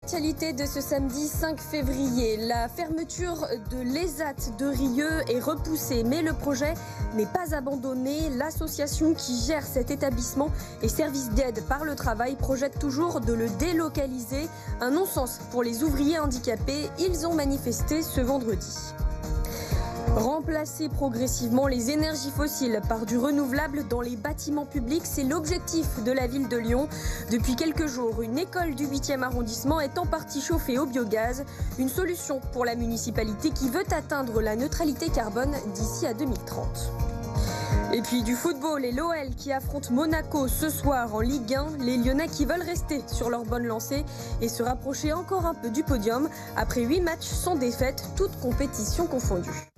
Actualité de ce samedi 5 février, la fermeture de l'ESAT de Rieux est repoussée, mais le projet n'est pas abandonné. L'association qui gère cet établissement et service d'aide par le travail projette toujours de le délocaliser. Un non-sens pour les ouvriers handicapés, ils ont manifesté ce vendredi. Remplacer progressivement les énergies fossiles par du renouvelable dans les bâtiments publics, c'est l'objectif de la ville de Lyon. Depuis quelques jours, une école du 8e arrondissement est en partie chauffée au biogaz. Une solution pour la municipalité qui veut atteindre la neutralité carbone d'ici à 2030. Et puis du football et l'OL qui affronte Monaco ce soir en Ligue 1. Les Lyonnais qui veulent rester sur leur bonne lancée et se rapprocher encore un peu du podium après 8 matchs sans défaite, toutes compétitions confondues.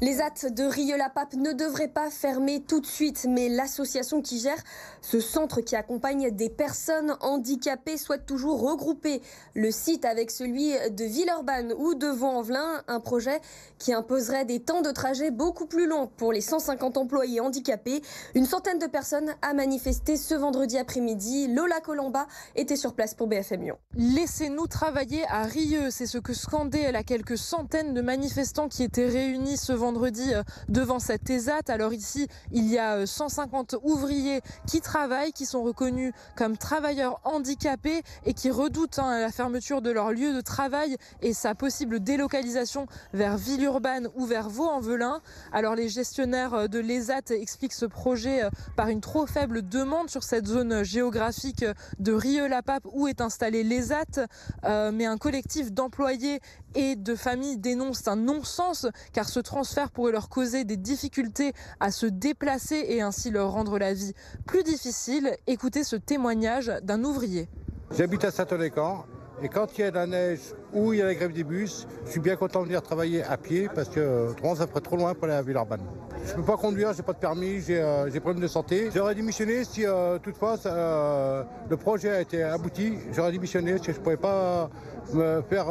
L'ESAT de Rieux-la-Pape ne devrait pas fermer tout de suite, mais l'association qui gère ce centre qui accompagne des personnes handicapées souhaite toujours regrouper le site avec celui de Villeurbanne ou de Vaux-en-Velin, un projet qui imposerait des temps de trajet beaucoup plus longs pour les 150 employés handicapés. Une centaine de personnes a manifesté ce vendredi après-midi. Lola Colomba était sur place pour BFM Lyon. Laissez-nous travailler à Rieux, c'est ce que scandaient la quelques centaines de manifestants qui étaient réunis ce vendredi devant cette ESAT. Alors ici, il y a 150 ouvriers qui travaillent, qui sont reconnus comme travailleurs handicapés et qui redoutent la fermeture de leur lieu de travail et sa possible délocalisation vers Villeurbanne ou vers Vaux-en-Velin. Alors les gestionnaires de l'ESAT expliquent ce projet par une trop faible demande sur cette zone géographique de Rieux-la-Pape où est installée l'ESAT. Mais un collectif d'employés et de familles dénonce un non-sens car ce transfert pourrait leur causer des difficultés à se déplacer et ainsi leur rendre la vie plus difficile. Écoutez ce témoignage d'un ouvrier. J'habite à Saint-Olécan et quand il y a de la neige ou il y a la grève des bus, je suis bien content de venir travailler à pied parce que autrement ça ferait trop loin pour aller à Villeurbanne. Je ne peux pas conduire, j'ai pas de permis, j'ai problème de santé. J'aurais démissionné si toutefois le projet a été abouti. J'aurais démissionné parce que je ne pouvais pas me faire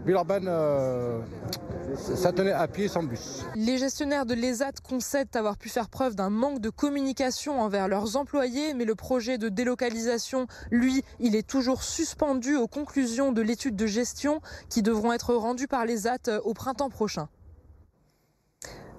Villeurbanne ça tenait à pied sans bus. Les gestionnaires de l'ESAT concèdent avoir pu faire preuve d'un manque de communication envers leurs employés, mais le projet de délocalisation, lui, il est toujours suspendu aux conclusions de l'étude de gestion qui devront être rendues par l'ESAT au printemps prochain.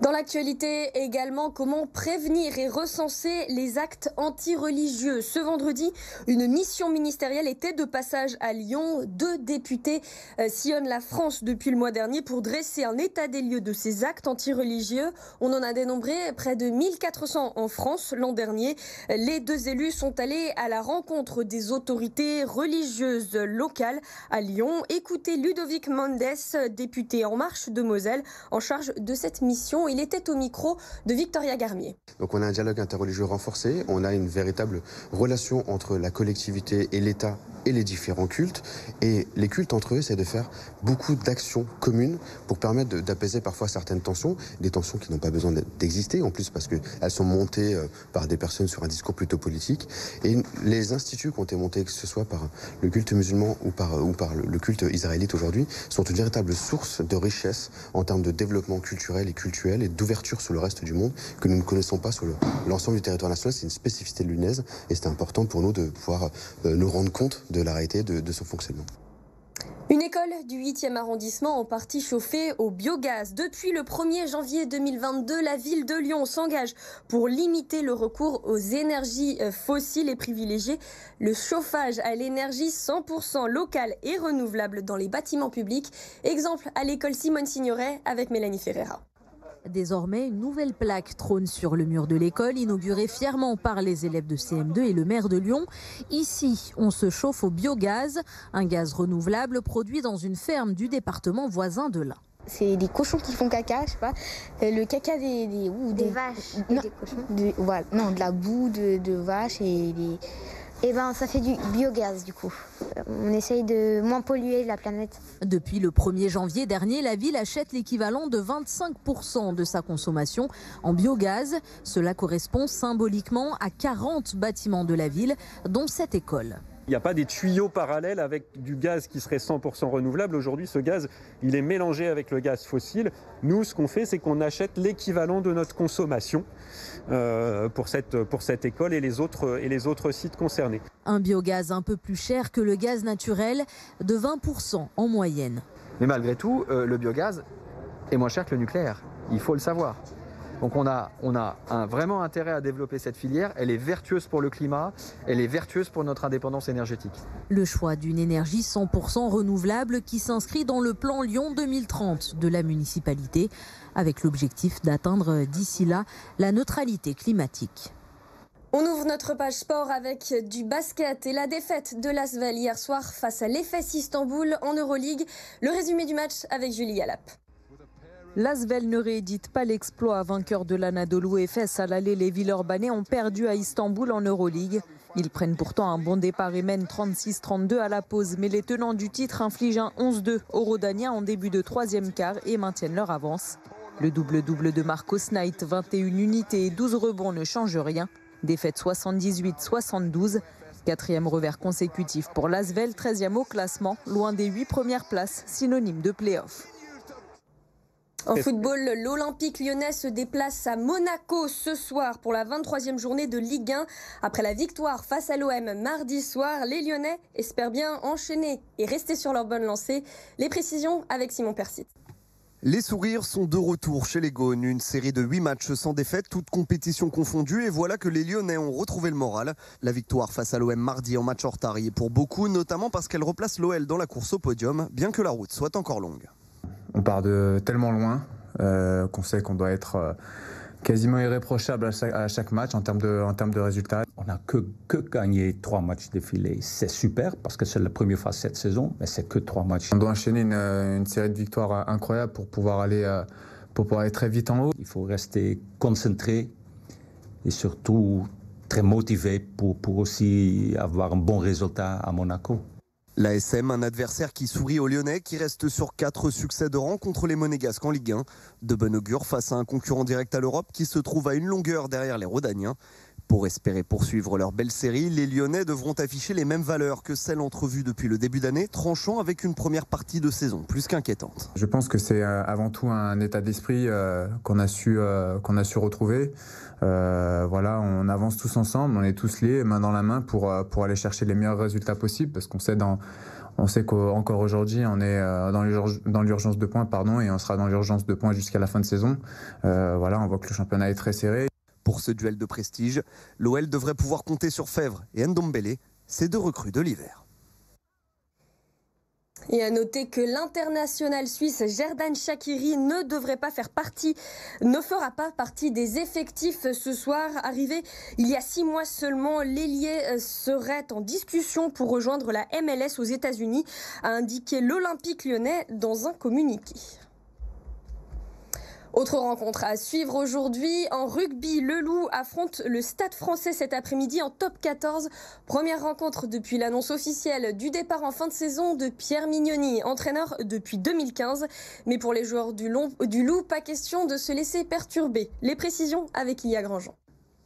Dans l'actualité également, comment prévenir et recenser les actes anti-religieux. Ce vendredi, une mission ministérielle était de passage à Lyon. 2 députés sillonnent la France depuis le mois dernier pour dresser un état des lieux de ces actes anti-religieux. On en a dénombré près de 1400 en France l'an dernier. Les 2 élus sont allés à la rencontre des autorités religieuses locales à Lyon. Écoutez Ludovic Mendes, député En Marche de Moselle, en charge de cette mission. Il était au micro de Victoria Garmier. Donc on a un dialogue interreligieux renforcé, on a une véritable relation entre la collectivité et l'État et les différents cultes. Et les cultes entre eux, c'est de faire beaucoup d'actions communes pour permettre d'apaiser parfois certaines tensions, des tensions qui n'ont pas besoin d'exister, en plus parce qu'elles sont montées par des personnes sur un discours plutôt politique. Et les instituts qui ont été montés, que ce soit par le culte musulman ou par le culte israélite aujourd'hui, sont une véritable source de richesse en termes de développement culturel et cultuel et d'ouverture sur le reste du monde que nous ne connaissons pas sur l'ensemble du territoire national. C'est une spécificité de l'UNES et c'est important pour nous de pouvoir nous rendre compte de la réalité de son fonctionnement. Une école du 8e arrondissement en partie chauffée au biogaz. Depuis le 1er janvier 2022, la ville de Lyon s'engage pour limiter le recours aux énergies fossiles et privilégier le chauffage à l'énergie 100% locale et renouvelable dans les bâtiments publics. Exemple à l'école Simone Signoret avec Mélanie Ferreira. Désormais, une nouvelle plaque trône sur le mur de l'école, inaugurée fièrement par les élèves de CM2 et le maire de Lyon. Ici, on se chauffe au biogaz, un gaz renouvelable produit dans une ferme du département voisin de l'Ain. C'est des cochons qui font caca, je sais pas. Le caca des vaches, non, des cochons. De la boue de vaches et des... Eh ben, ça fait du biogaz du coup. On essaye de moins polluer la planète. Depuis le 1er janvier dernier, la ville achète l'équivalent de 25% de sa consommation en biogaz. Cela correspond symboliquement à 40 bâtiments de la ville, dont cette école. Il n'y a pas des tuyaux parallèles avec du gaz qui serait 100% renouvelable. Aujourd'hui, ce gaz, il est mélangé avec le gaz fossile. Nous, ce qu'on fait, c'est qu'on achète l'équivalent de notre consommation pour cette école et les autres sites concernés. Un biogaz un peu plus cher que le gaz naturel, de 20% en moyenne. Mais malgré tout, le biogaz est moins cher que le nucléaire. Il faut le savoir. Donc on a vraiment intérêt à développer cette filière. Elle est vertueuse pour le climat, elle est vertueuse pour notre indépendance énergétique. Le choix d'une énergie 100% renouvelable qui s'inscrit dans le plan Lyon 2030 de la municipalité, avec l'objectif d'atteindre d'ici là la neutralité climatique. On ouvre notre page sport avec du basket et la défaite de l'Asvel hier soir face à l'Efes Istanbul en Euroleague. Le résumé du match avec Julie Galap. L'Asvel ne réédite pas l'exploit. Vainqueur de l'Anadolu Efes à l'aller, les Villeurbanais ont perdu à Istanbul en Euroleague. Ils prennent pourtant un bon départ et mènent 36-32 à la pause. Mais les tenants du titre infligent un 11-2 aux Rodaniens en début de troisième quart et maintiennent leur avance. Le double-double de Marcos Knight, 21 unités et 12 rebonds ne change rien. Défaite 78-72. Quatrième revers consécutif pour l'Asvel, 13e au classement, loin des 8 premières places, synonyme de play-off. En football, l'Olympique lyonnais se déplace à Monaco ce soir pour la 23e journée de Ligue 1. Après la victoire face à l'OM mardi soir, les Lyonnais espèrent bien enchaîner et rester sur leur bonne lancée. Les précisions avec Simon Persit. Les sourires sont de retour chez les Gaunes. Une série de 8 matchs sans défaite, toutes compétitions confondues. Et voilà que les Lyonnais ont retrouvé le moral. La victoire face à l'OM mardi en match en retard y est pour beaucoup, notamment parce qu'elle replace l'OL dans la course au podium, bien que la route soit encore longue. On part de tellement loin qu'on sait qu'on doit être quasiment irréprochable à chaque match en termes de résultats. On n'a que gagné 3 matchs d'affilée. C'est super parce que c'est la première fois cette saison, mais c'est que 3 matchs. On doit enchaîner une série de victoires incroyables pour pouvoir aller très vite en haut. Il faut rester concentré et surtout très motivé pour aussi avoir un bon résultat à Monaco. L'ASM, un adversaire qui sourit aux Lyonnais, qui reste sur 4 succès de rang contre les Monégasques en Ligue 1. De bon augure face à un concurrent direct à l'Europe qui se trouve à une longueur derrière les Rodaniens. Pour espérer poursuivre leur belle série, les Lyonnais devront afficher les mêmes valeurs que celles entrevues depuis le début d'année, tranchant avec une première partie de saison plus qu'inquiétante. Je pense que c'est avant tout un état d'esprit qu'on a su retrouver. Voilà, on avance tous ensemble, on est tous liés, main dans la main pour aller chercher les meilleurs résultats possibles, parce qu'on sait qu'encore aujourd'hui, on est dans l'urgence de points, et on sera dans l'urgence de points jusqu'à la fin de saison. Voilà, on voit que le championnat est très serré. Pour ce duel de prestige, l'OL devrait pouvoir compter sur Fèvre et Ndombele, ces 2 recrues de l'hiver. Et à noter que l'international suisse Xherdan Shaqiri ne fera pas partie des effectifs ce soir. Arrivé il y a 6 mois seulement, l'ailier serait en discussion pour rejoindre la MLS aux États-Unis, a indiqué l'Olympique lyonnais dans un communiqué. Autre rencontre à suivre aujourd'hui. En rugby, le Loup affronte le Stade Français cet après-midi en top 14. Première rencontre depuis l'annonce officielle du départ en fin de saison de Pierre Mignoni, entraîneur depuis 2015. Mais pour les joueurs du Loup, pas question de se laisser perturber. Les précisions avec Ilia Grandjean.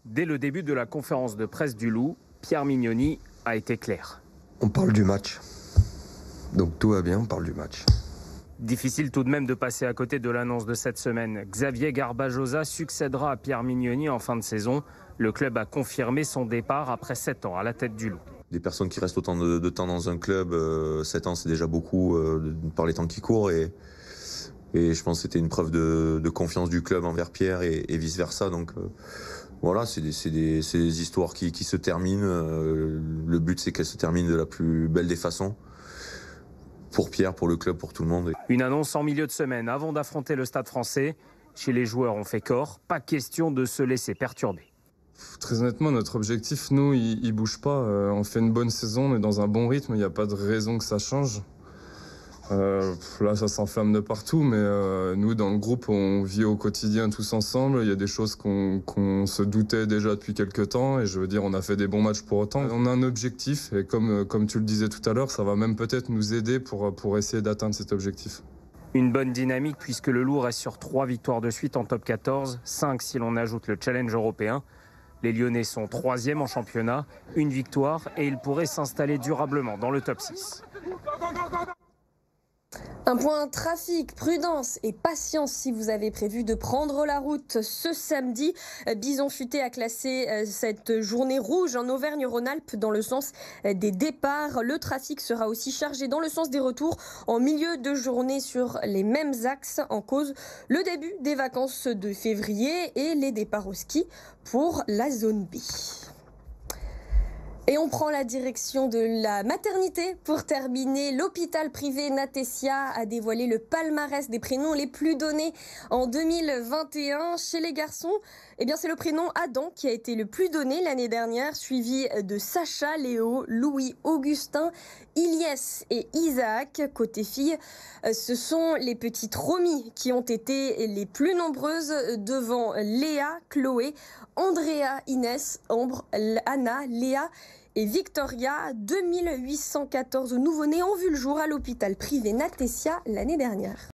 Dès le début de la conférence de presse du Loup, Pierre Mignoni a été clair. On parle du match. Donc tout va bien, on parle du match. Difficile tout de même de passer à côté de l'annonce de cette semaine. Xavier Garbajosa succédera à Pierre Mignoni en fin de saison. Le club a confirmé son départ après 7 ans à la tête du Loup. Des personnes qui restent autant de temps dans un club, 7 ans c'est déjà beaucoup par les temps qui courent. Et je pense que c'était une preuve de confiance du club envers Pierre et vice-versa. Donc voilà, c'est des histoires qui se terminent. Le but c'est qu'elles se terminent de la plus belle des façons. Pour Pierre, pour le club, pour tout le monde. Une annonce en milieu de semaine avant d'affronter le Stade Français. Chez les joueurs, on fait corps. Pas question de se laisser perturber. Très honnêtement, notre objectif, nous, il bouge pas. On fait une bonne saison, on est dans un bon rythme. Il n'y a pas de raison que ça change. Là, ça s'enflamme de partout, mais nous, dans le groupe, on vit au quotidien tous ensemble. Il y a des choses qu'on se doutait déjà depuis quelques temps, et je veux dire, on a fait des bons matchs pour autant. On a un objectif, et comme tu le disais tout à l'heure, ça va même peut-être nous aider pour essayer d'atteindre cet objectif. Une bonne dynamique, puisque le Loup reste sur 3 victoires de suite en top 14, 5 si l'on ajoute le challenge européen. Les Lyonnais sont 3e en championnat, une victoire et ils pourraient s'installer durablement dans le top 6. Un point trafic, prudence et patience si vous avez prévu de prendre la route ce samedi. Bison Futé a classé cette journée rouge en Auvergne-Rhône-Alpes dans le sens des départs. Le trafic sera aussi chargé dans le sens des retours en milieu de journée sur les mêmes axes. En cause, le début des vacances de février et les départs au ski pour la zone B. Et on prend la direction de la maternité pour terminer. L'hôpital privé Natessia a dévoilé le palmarès des prénoms les plus donnés en 2021. Chez les garçons, c'est le prénom Adam qui a été le plus donné l'année dernière, suivi de Sacha, Léo, Louis, Augustin, Ilyes et Isaac. Côté filles, ce sont les petites Romy qui ont été les plus nombreuses devant Léa, Chloé, Andrea, Inès, Ambre, Anna, Léa et Victoria. 2814 nouveau-nés ont vu le jour à l'hôpital privé Natessia l'année dernière.